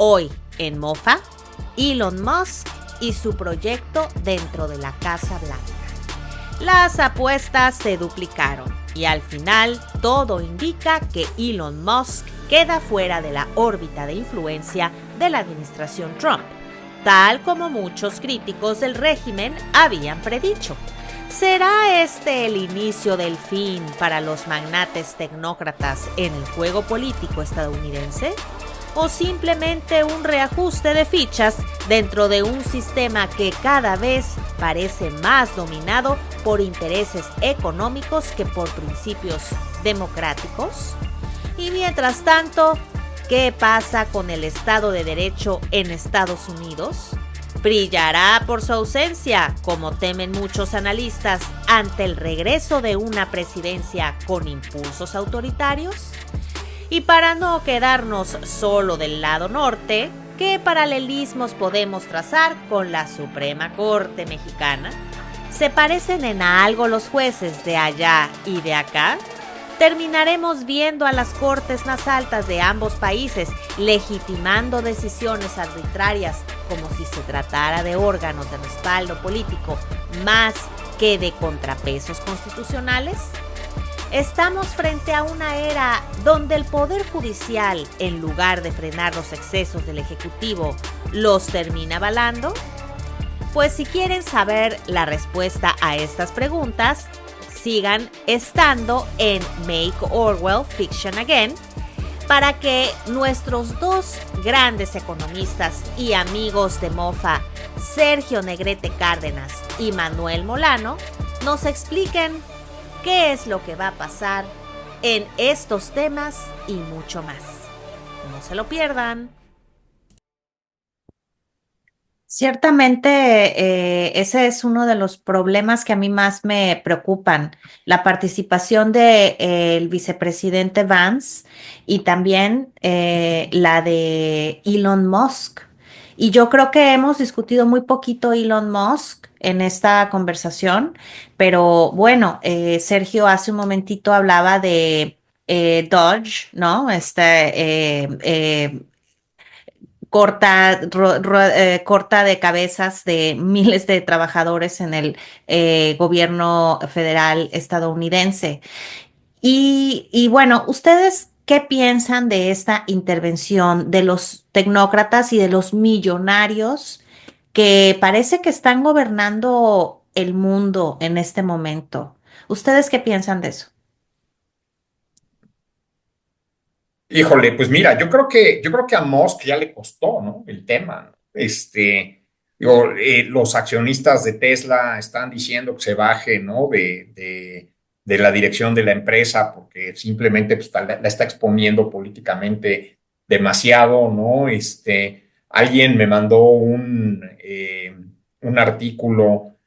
Hoy en Mofa, Elon Musk y su proyecto dentro de la Casa Blanca. Las apuestas se duplicaron y al final todo indica que Elon Musk queda fuera de la órbita de influencia de la administración Trump, tal como muchos críticos del régimen habían predicho. ¿Será este el inicio del fin para los magnates tecnócratas en el juego político estadounidense? ¿O simplemente un reajuste de fichas dentro de un sistema que cada vez parece más dominado por intereses económicos que por principios democráticos? Y mientras tanto, ¿qué pasa con el Estado de Derecho en Estados Unidos? ¿Brillará por su ausencia, como temen muchos analistas, ante el regreso de una presidencia con impulsos autoritarios? Y para no quedarnos solo del lado norte, ¿qué paralelismos podemos trazar con la Suprema Corte Mexicana? ¿Se parecen en algo los jueces de allá y de acá? ¿Terminaremos viendo a las cortes más altas de ambos países legitimando decisiones arbitrarias como si se tratara de órganos de respaldo político más que de contrapesos constitucionales? ¿Estamos frente a una era donde el Poder Judicial, en lugar de frenar los excesos del Ejecutivo, los termina avalando? Pues si quieren saber la respuesta a estas preguntas, sigan estando en Make Orwell Fiction Again para que nuestros dos grandes economistas y amigos de Mofa, Sergio Negrete Cárdenas y Manuel Molano, nos expliquen qué es lo que va a pasar en estos temas y mucho más. No se lo pierdan. Ciertamente, ese es uno de los problemas que a mí más me preocupan, la participación del vicepresidente Vance y también la de Elon Musk. Y yo creo que hemos discutido muy poquito Elon Musk en esta conversación, pero bueno, Sergio hace un momentito hablaba de Dodge, ¿no? Corta de cabezas de miles de trabajadores en el gobierno federal estadounidense. Y bueno, ¿ustedes qué piensan de esta intervención de los tecnócratas y de los millonarios que parece que están gobernando el mundo en este momento? ¿Ustedes qué piensan de eso? Híjole, pues mira, yo creo que a Musk ya le costó, ¿no? El tema, ¿no? Digo, los accionistas de Tesla están diciendo que se baje, ¿no? De la dirección de la empresa porque simplemente pues, la está exponiendo políticamente demasiado, ¿no? Alguien me mandó un artículo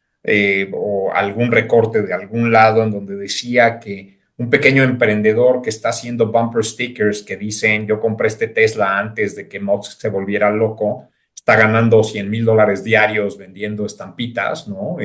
o algún recorte de algún lado en donde decía que un pequeño emprendedor que está haciendo bumper stickers que dicen yo compré este Tesla antes de que Musk se volviera loco, está ganando $100,000 diarios vendiendo estampitas, ¿no?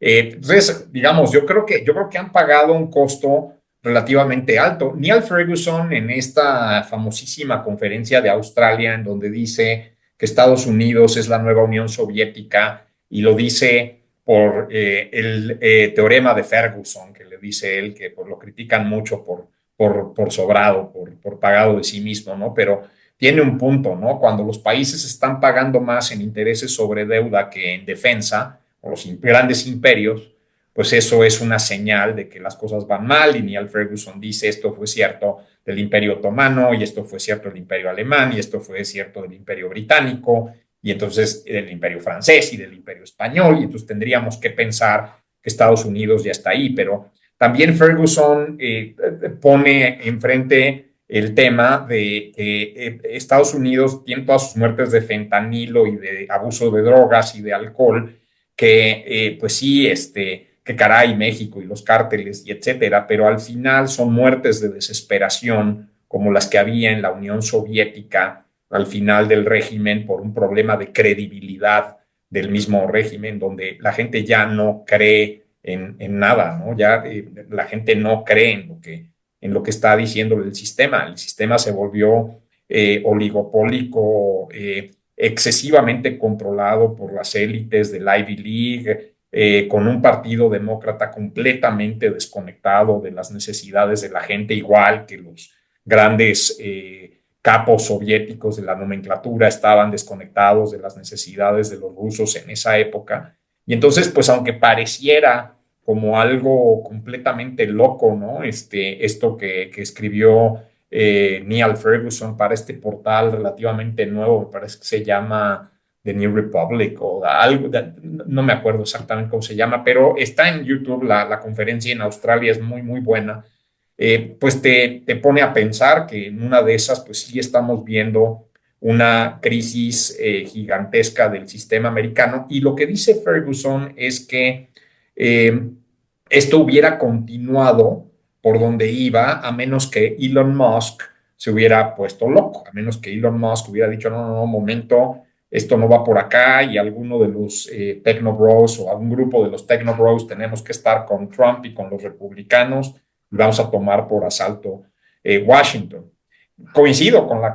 Entonces, digamos, yo creo que han pagado un costo relativamente alto. Neil Ferguson en esta famosísima conferencia de Australia en donde dice que Estados Unidos es la nueva Unión Soviética y lo dice por el teorema de Ferguson, que le dice él, que pues, lo critican mucho por sobrado, por pagado de sí mismo, ¿no? Pero tiene un punto, ¿no? Cuando los países están pagando más en intereses sobre deuda que en defensa, o los grandes imperios, pues eso es una señal de que las cosas van mal. Y Neil Ferguson dice esto fue cierto del Imperio Otomano, y esto fue cierto del Imperio Alemán, y esto fue cierto del Imperio Británico, y entonces del Imperio Francés y del Imperio Español, y entonces tendríamos que pensar que Estados Unidos ya está ahí, pero también Ferguson pone enfrente el tema de que Estados Unidos tiene todas sus muertes de fentanilo y de abuso de drogas y de alcohol, que pues sí, que caray, México y los cárteles y etcétera, pero al final son muertes de desesperación como las que había en la Unión Soviética al final del régimen por un problema de credibilidad del mismo régimen, donde la gente ya no cree en nada, ¿no? Ya la gente no cree en lo que está diciendo el sistema. El sistema se volvió oligopólico excesivamente controlado por las élites del Ivy League, con un partido demócrata completamente desconectado de las necesidades de la gente, igual que los grandes capos soviéticos de la nomenclatura estaban desconectados de las necesidades de los rusos en esa época. Y entonces, pues aunque pareciera como algo completamente loco, ¿no? Esto que escribió Neil Ferguson para este portal relativamente nuevo, me parece que se llama The New Republic o algo, no me acuerdo exactamente cómo se llama, pero está en YouTube, la conferencia en Australia es muy, muy buena. Pues te pone a pensar que en una de esas, pues sí estamos viendo una crisis gigantesca del sistema americano. Y lo que dice Ferguson es que eh, esto hubiera continuado por donde iba, a menos que Elon Musk se hubiera puesto loco, a menos que Elon Musk hubiera dicho, no, no, no, momento, esto no va por acá y alguno de los Technobros o algún grupo de los Technobros tenemos que estar con Trump y con los republicanos y vamos a tomar por asalto Washington. Coincido con la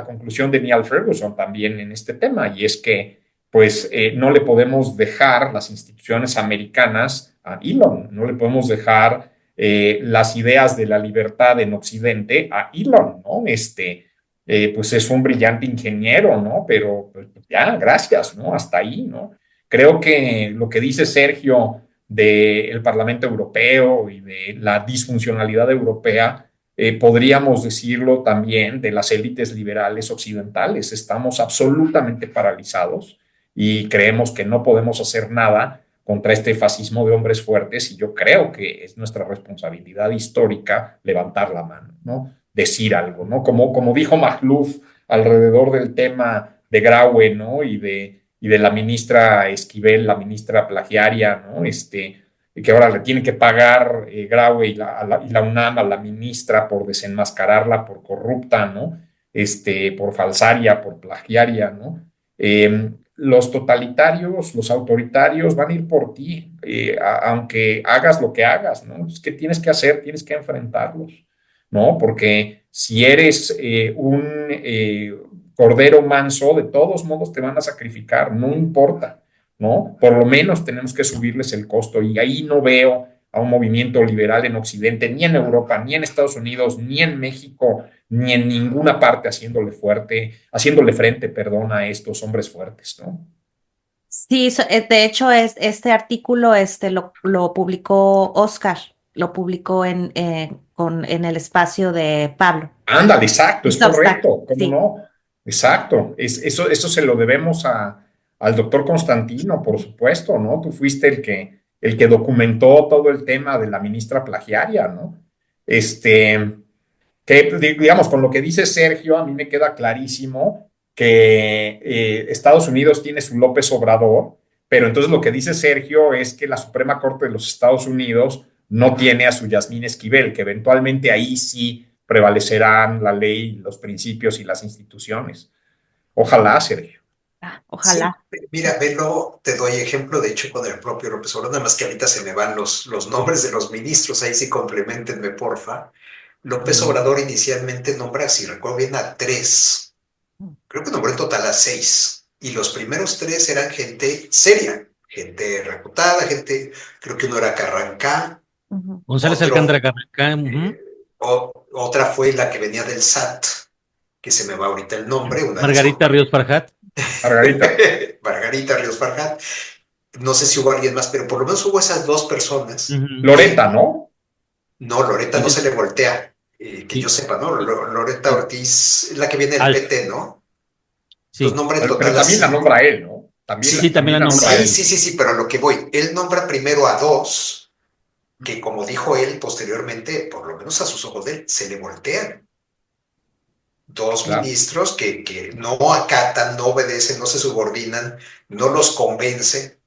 conclusión de Neil Ferguson también en este tema, y es que pues no le podemos dejar las instituciones americanas a Elon, no le podemos dejar las ideas de la libertad en Occidente a Elon, ¿no? Pues es un brillante ingeniero, ¿no? Pero pues, ya, gracias, ¿no? Hasta ahí, ¿no? Creo que lo que dice Sergio del Parlamento Europeo y de la disfuncionalidad europea, podríamos decirlo también de las élites liberales occidentales. Estamos absolutamente paralizados y creemos que no podemos hacer nada contra este fascismo de hombres fuertes, y yo creo que es nuestra responsabilidad histórica levantar la mano, ¿no? Decir algo, ¿no? Como dijo Magluf alrededor del tema de Graue, ¿no? Y de la ministra Esquivel, la ministra plagiaria, ¿no? Que ahora le tiene que pagar Graue y la UNAM a la ministra por desenmascararla por corrupta, ¿no? Por falsaria, por plagiaria, ¿no? Los totalitarios, los autoritarios van a ir por ti, aunque hagas lo que hagas, ¿no? Es que tienes que hacer, tienes que enfrentarlos, ¿no? Porque si eres cordero manso, de todos modos te van a sacrificar, no importa, ¿no? Por lo menos tenemos que subirles el costo, y ahí no veo a un movimiento liberal en Occidente, ni en Europa, ni en Estados Unidos, ni en México, ni en ninguna parte haciéndole frente, perdón, a estos hombres fuertes, ¿no? Sí, de hecho, este artículo lo publicó Oscar, lo publicó en el espacio de Pablo. Ándale, exacto, es Substack, correcto, ¿cómo sí. no? Exacto, eso se lo debemos al doctor Constantino, por supuesto, ¿no? Tú fuiste el que documentó todo el tema de la ministra plagiaria, ¿no? Que digamos, con lo que dice Sergio, a mí me queda clarísimo que Estados Unidos tiene su López Obrador, pero entonces lo que dice Sergio es que la Suprema Corte de los Estados Unidos no tiene a su Yasmín Esquivel, que eventualmente ahí sí prevalecerán la ley, los principios y las instituciones. Ojalá, Sergio. Ojalá. Sí, mira, velo, te doy ejemplo, de hecho, con el propio López Obrador, nada más que ahorita se me van los nombres de los ministros, ahí sí complementenme, porfa. López Obrador inicialmente nombra, si recuerdo bien, a 3, creo que nombró en total a 6, y los primeros 3 eran gente seria, gente reputada, creo que uno era Carrancá. González Otro, Alcántara Carrancá, otra fue la que venía del SAT, que se me va ahorita el nombre. Margarita Ríos Farjat. Margarita Ríos Farjat. No sé si hubo alguien más, pero por lo menos hubo esas 2 personas. Loreta, ¿no? No, Loreta no se le voltea, que yo sepa, ¿no? Loreta Ortiz es la que viene del PT, ¿no? Sí. Los nombra en Pero total también la nombra él, ¿no? También la nombra él. Sí, pero a lo que voy, él nombra primero a 2, que como dijo él posteriormente, por lo menos a sus ojos de él, se le voltean. 2 Claro. ministros que no acatan, no obedecen, no se subordinan, no los convence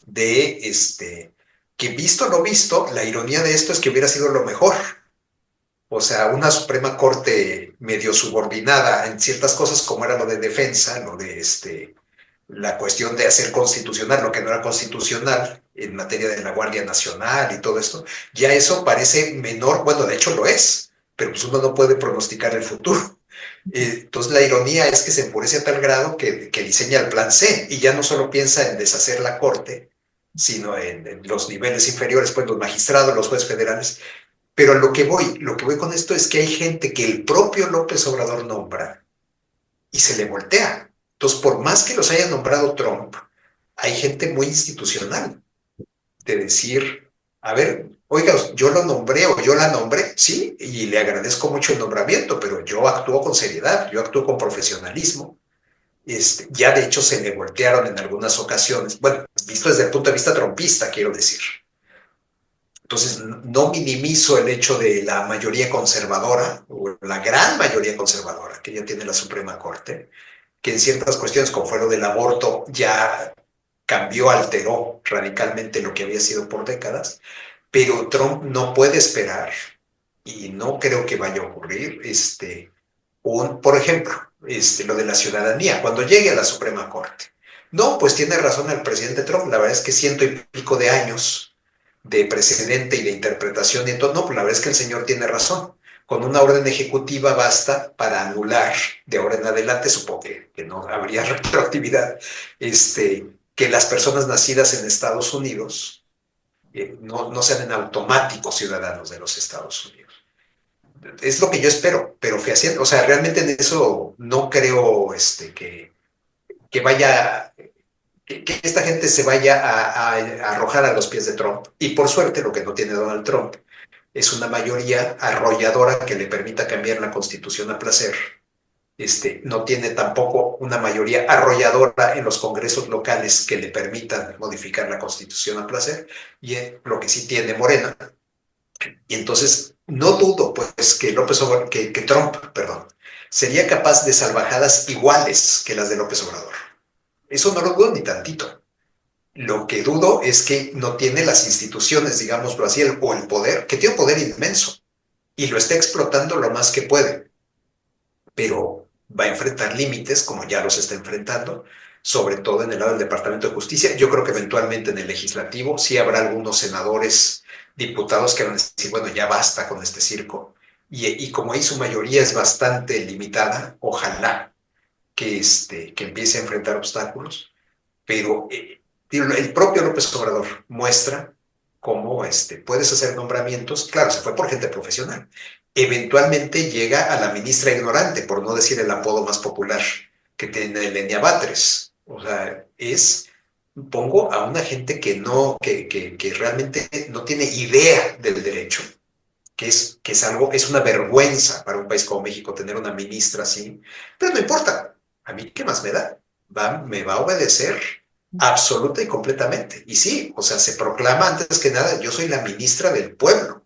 de que visto lo visto, la ironía de esto es que hubiera sido lo mejor. O sea, una Suprema Corte medio subordinada en ciertas cosas, como era lo de defensa, lo de la cuestión de hacer constitucional lo que no era constitucional en materia de la Guardia Nacional y todo esto, ya eso parece menor, bueno, de hecho lo es, pero pues uno no puede pronosticar el futuro. Entonces la ironía es que se enfurece a tal grado que diseña el plan C y ya no solo piensa en deshacer la corte, sino en los niveles inferiores, pues los magistrados, los jueces federales. Pero lo que voy con esto es que hay gente que el propio López Obrador nombra y se le voltea. Entonces, por más que los haya nombrado Trump, hay gente muy institucional de decir, a ver, oiga, yo lo nombré o yo la nombré, sí, y le agradezco mucho el nombramiento, pero yo actúo con seriedad, yo actúo con profesionalismo. Ya de hecho se le voltearon en algunas ocasiones, bueno, visto desde el punto de vista trompista, quiero decir. Entonces, no minimizo el hecho de la mayoría conservadora, o la gran mayoría conservadora que ya tiene la Suprema Corte, que en ciertas cuestiones, como fue lo del aborto, ya cambió, alteró radicalmente lo que había sido por décadas, pero Trump no puede esperar, y no creo que vaya a ocurrir, por ejemplo, lo de la ciudadanía, cuando llegue a la Suprema Corte. No, pues tiene razón el presidente Trump, la verdad es que 100 y pico de años de precedente y de interpretación y todo, no, pues la verdad es que el señor tiene razón. Con una orden ejecutiva basta para anular de ahora en adelante, supongo que no habría retroactividad, que las personas nacidas en Estados Unidos no sean en automático ciudadanos de los Estados Unidos. Es lo que yo espero, pero fehaciente, o sea, realmente en eso no creo que vaya, que esta gente se vaya a arrojar a los pies de Trump. Y por suerte, lo que no tiene Donald Trump es una mayoría arrolladora que le permita cambiar la Constitución a placer. No tiene tampoco una mayoría arrolladora en los congresos locales que le permitan modificar la Constitución a placer, y lo que sí tiene Morena. Y entonces, no dudo, pues, que Trump, perdón, sería capaz de salvajadas iguales que las de López Obrador. Eso no lo dudo ni tantito. Lo que dudo es que no tiene las instituciones, digámoslo así, o el poder, que tiene un poder inmenso, y lo está explotando lo más que puede, pero va a enfrentar límites, como ya los está enfrentando, sobre todo en el lado del Departamento de Justicia. Yo creo que eventualmente en el legislativo sí habrá algunos senadores, diputados que van a decir, bueno, ya basta con este circo. Y como ahí su mayoría es bastante limitada, ojalá que empiece a enfrentar obstáculos, pero el propio López Obrador muestra cómo puedes hacer nombramientos. Claro, se fue por gente profesional. Eventualmente llega a la ministra ignorante, por no decir el apodo más popular que tiene Lenia Batres. O sea, pongo a una gente que realmente no tiene idea del derecho, que es una vergüenza para un país como México tener una ministra así, pero no importa, a mí qué más me da, me va a obedecer absoluta y completamente. Y sí, o sea, se proclama antes que nada, yo soy la ministra del pueblo.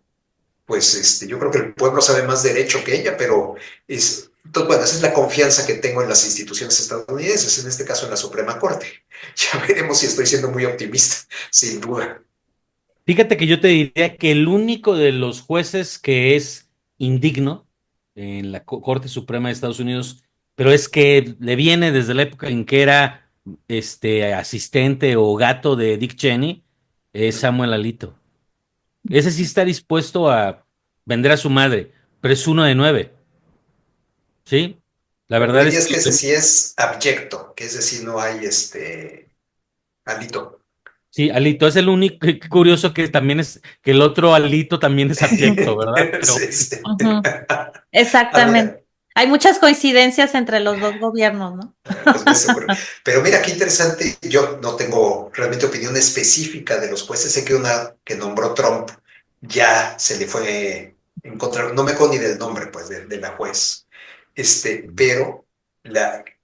Pues yo creo que el pueblo sabe más derecho que ella, pero entonces, bueno, esa es la confianza que tengo en las instituciones estadounidenses, en este caso en la Suprema Corte. Ya veremos si estoy siendo muy optimista, sin duda. Fíjate que yo te diría que el único de los jueces que es indigno en la Corte Suprema de Estados Unidos, pero es que le viene desde la época en que era asistente o gato de Dick Cheney, es Samuel Alito. Ese sí está dispuesto a vender a su madre, pero es uno de 9. ¿Sí? La Pero verdad es dirías que que ese sí es abyecto, que ese sí no hay alito. sí, Alito es el único. Qué curioso que también es que el otro Alito también es abyecto, ¿verdad? Pero Sí, sí. Ujú. Ah, Exactamente. mira, Hay muchas coincidencias entre los dos gobiernos, ¿no? pues me seguro. Pero mira, qué interesante. Yo no tengo realmente opinión específica de los jueces. Sé que una que nombró Trump ya se le fue a encontrar, no me acuerdo ni del nombre, pues, de la juez. Pero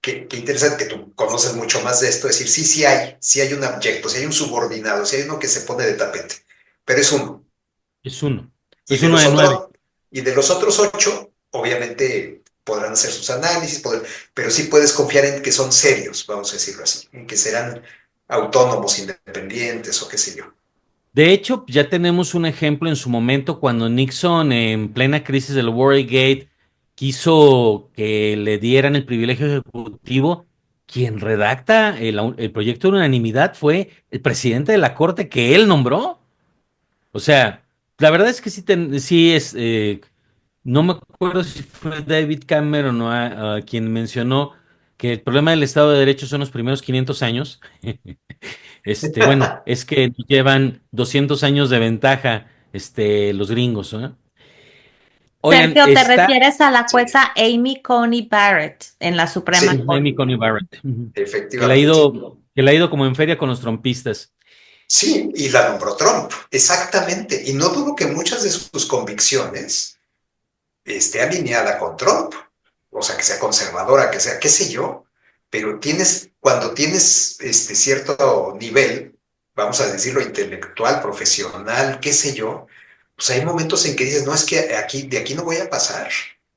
qué interesante que tú conoces mucho más de esto. Es decir, sí hay un abyecto, sí hay un subordinado, sí hay uno que se pone de tapete, pero es uno. es uno. Y Es de uno los de 9. otros, y de los otros 8, obviamente podrán hacer sus análisis, pero sí puedes confiar en que son serios, vamos a decirlo así, en que serán autónomos, independientes o qué sé yo. De hecho, ya tenemos un ejemplo en su momento cuando Nixon, en plena crisis del Watergate, quiso que le dieran el privilegio ejecutivo. Quien redacta el proyecto de unanimidad fue el presidente de la corte que él nombró. O sea, la verdad es que sí, sí es. no me acuerdo si fue David Cameron o a quien mencionó que el problema del Estado de Derecho son los primeros 500 años. Bueno, es que nos llevan 200 años de ventaja, los gringos, ¿no? Oigan, Sergio, ¿te refieres a la Sí, jueza Amy Coney Barrett en la Suprema sí, Amy Corte? Coney Barrett, ujú, efectivamente. que le ha ido como en feria con los trompistas. Sí, y la nombró Trump, exactamente. Y no dudo que muchas de sus convicciones esté alineada con Trump, o sea, que sea conservadora, que sea, qué sé yo, pero cuando tienes cierto nivel, vamos a decirlo, intelectual, profesional, qué sé yo, pues hay momentos en que dices, no, es que de aquí no voy a pasar.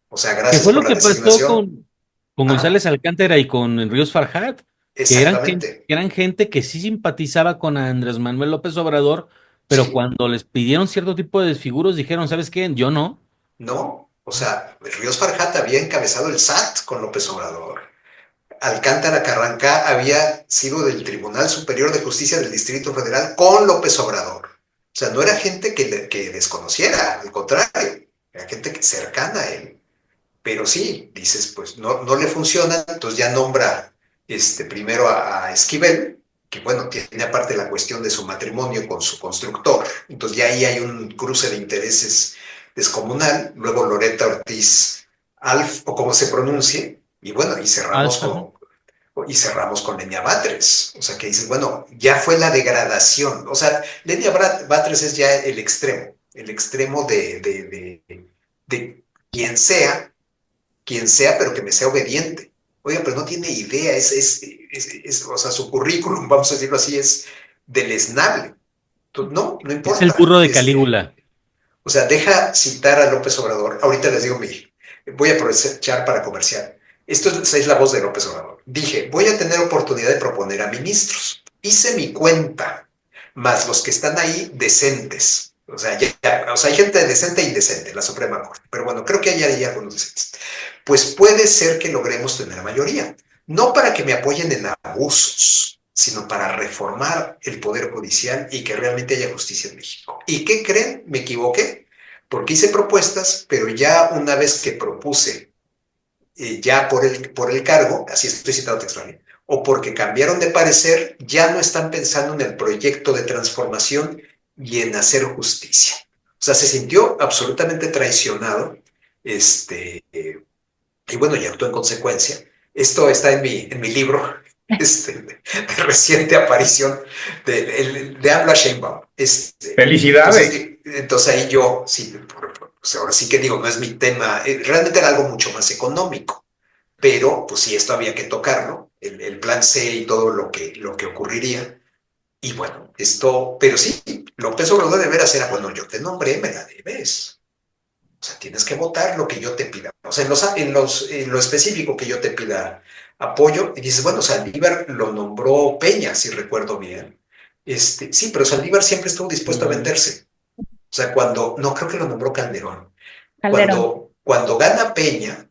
O sea, ¿Qué gracias fue por lo la que pasó designación. con Ajá, González Alcántara y con Ríos Farjat? exactamente. Que eran gente que sí simpatizaba con Andrés Manuel López Obrador, pero Sí, cuando les pidieron cierto tipo de desfiguros dijeron, ¿sabes qué? Yo no. no. O sea, Ríos Farjat había encabezado el SAT con López Obrador. Alcántara Carrancá había sido del Tribunal Superior de Justicia del Distrito Federal con López Obrador. O sea, no era gente que desconociera, al contrario, era gente cercana a él. Pero sí, dices, pues no le funciona, entonces ya nombra primero a Esquivel, que bueno, tiene aparte la cuestión de su matrimonio con su constructor, entonces ya ahí hay un cruce de intereses descomunal, luego Loretta Ortiz Alf, o como se pronuncie, y bueno, Alfa. y cerramos con Lenia Batres. O sea, que dices, bueno, ya fue la degradación. O sea, Lenia Batres es ya el extremo de quien sea, pero que me sea obediente. Oiga, pero no tiene idea, o sea, su currículum, vamos a decirlo así, es deleznable. Entonces, no Es el importa. burro de Calígula. O sea, deja citar a López Obrador. Ahorita les digo voy a aprovechar para comercial. Es la voz de López Obrador. Dije, voy a tener oportunidad de proponer a ministros. Hice mi cuenta, más los que están ahí decentes. O sea, hay gente decente e indecente en la Suprema Corte. Pero bueno, creo que hay algunos decentes. Pues puede ser que logremos tener mayoría. No para que me apoyen en abusos, sino para reformar el Poder Judicial y que realmente haya justicia en México. ¿Y qué creen? Me equivoqué, porque hice propuestas, pero ya una vez que propuse, ya por el cargo, así estoy citado textual, o porque cambiaron de parecer, ya no están pensando en el proyecto de transformación y en hacer justicia. O sea, se sintió absolutamente traicionado, y bueno, y actuó en consecuencia. Esto está en mi libro, de reciente aparición de Habla Sheinbaum. Felicidades. Entonces ahí yo, sí, pues ahora sí que digo, no es mi tema, realmente era algo mucho más económico, pero pues sí, esto había que tocarlo, el plan C y todo lo que ocurriría. Y bueno, pero sí, López Obrador de veras era, bueno, yo te nombré, me la debes. O sea, tienes que votar lo que yo te pida. O sea, en lo específico que yo te pida apoyo, y dices, bueno, Saldívar lo nombró Peña, si recuerdo bien. Sí, pero Saldívar siempre estuvo dispuesto a Ujú. venderse. O sea, no creo que lo nombró Calderón. Calderón. Cuando gana Peña,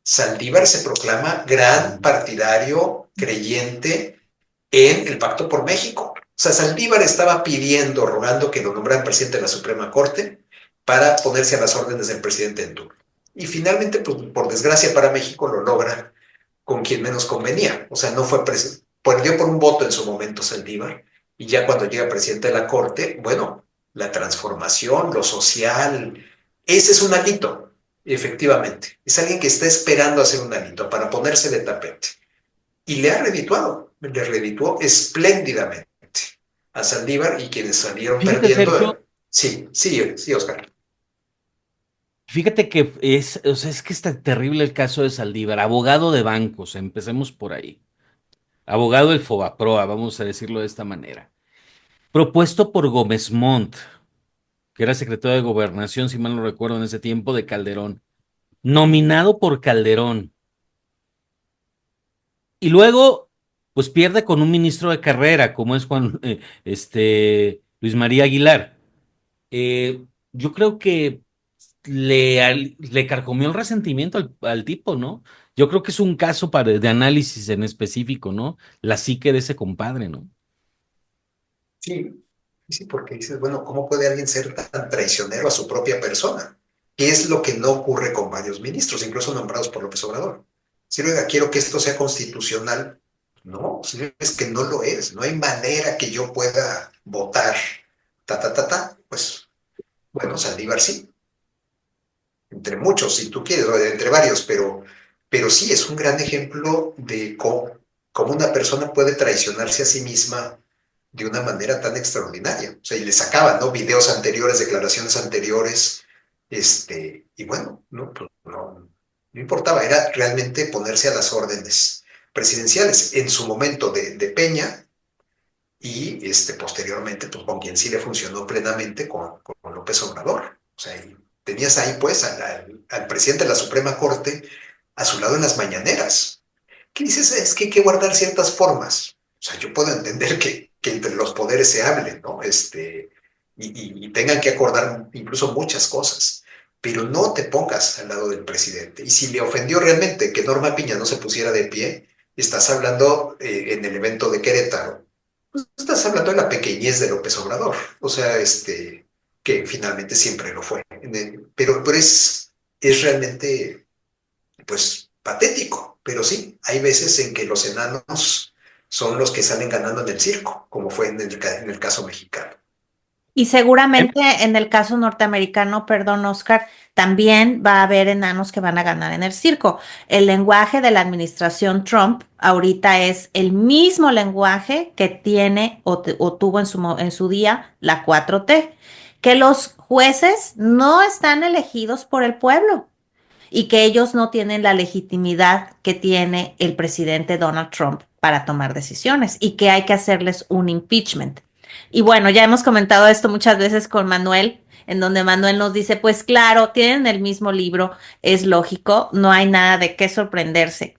Saldívar se proclama gran partidario creyente en el Pacto por México. O sea, Saldívar estaba pidiendo, rogando que lo nombraran presidente de la Suprema Corte para ponerse a las órdenes del presidente en turno. Y finalmente, pues, por desgracia para México, lo logra con quien menos convenía. O sea, no fue presidente. Perdió por un voto en su momento Saldívar. Y ya cuando llega presidente de la Corte, bueno, la transformación, lo social, ese es un alito, efectivamente. Es alguien que está esperando hacer un alito para ponerse de tapete. Y le redituó espléndidamente a Saldívar y quienes salieron Fíjate, perdiendo. Sergio, Sí, sí, sí, Oscar. fíjate que o sea, es que está terrible el caso de Saldívar, abogado de bancos, empecemos por ahí. Abogado del Fobaproa, vamos a decirlo de esta manera. Propuesto por Gómez Montt, que era secretario de Gobernación, si mal no recuerdo, en ese tiempo, de Calderón. Nominado por Calderón. Y luego, pues pierde con un ministro de carrera, como es Luis María Aguilar. Yo creo que le carcomió el resentimiento al tipo, ¿no? Yo creo que es un caso de análisis en específico, ¿no? La psique de ese compadre, ¿no? Sí, sí, porque dices, bueno, ¿cómo puede alguien ser tan traicionero a su propia persona? ¿Qué es lo que no ocurre con varios ministros, incluso nombrados por López Obrador? Si oiga, quiero que esto sea constitucional. No, señor, es que no lo es. No hay manera que yo pueda votar. Pues, bueno, Saldívar sí. Entre muchos, si tú quieres, o entre varios, pero sí es un gran ejemplo de cómo una persona puede traicionarse a sí misma de una manera tan extraordinaria. O sea, y le sacaban, ¿no? Videos anteriores, declaraciones anteriores, y bueno, pues no importaba, era realmente ponerse a las órdenes presidenciales. En su momento de Peña y posteriormente, pues con quien sí le funcionó plenamente, con López Obrador. O sea, y tenías ahí pues al presidente de la Suprema Corte a su lado en las mañaneras. ¿Qué dices? Es que hay que guardar ciertas formas. O sea, yo puedo entender que entre los poderes se hablen, ¿no? Y tengan que acordar incluso muchas cosas, pero no te pongas al lado del presidente. Y si le ofendió realmente que Norma Piña no se pusiera de pie, estás hablando en el evento de Querétaro, pues estás hablando de la pequeñez de López Obrador. O sea, que finalmente siempre lo fue. Pero es realmente pues patético, pero sí, hay veces en que los enanos son los que salen ganando en el circo, como fue en el caso mexicano. Y seguramente en el caso norteamericano, perdón, Oscar, también va a haber enanos que van a ganar en el circo. El lenguaje de la administración Trump ahorita es el mismo lenguaje que tiene o tuvo en su día la 4T, que los jueces no están elegidos por el pueblo y que ellos no tienen la legitimidad que tiene el presidente Donald Trump para tomar decisiones y que hay que hacerles un impeachment. Y bueno, ya hemos comentado esto muchas veces con Manuel, en donde Manuel nos dice, pues claro, tienen el mismo libro, es lógico, no hay nada de qué sorprenderse.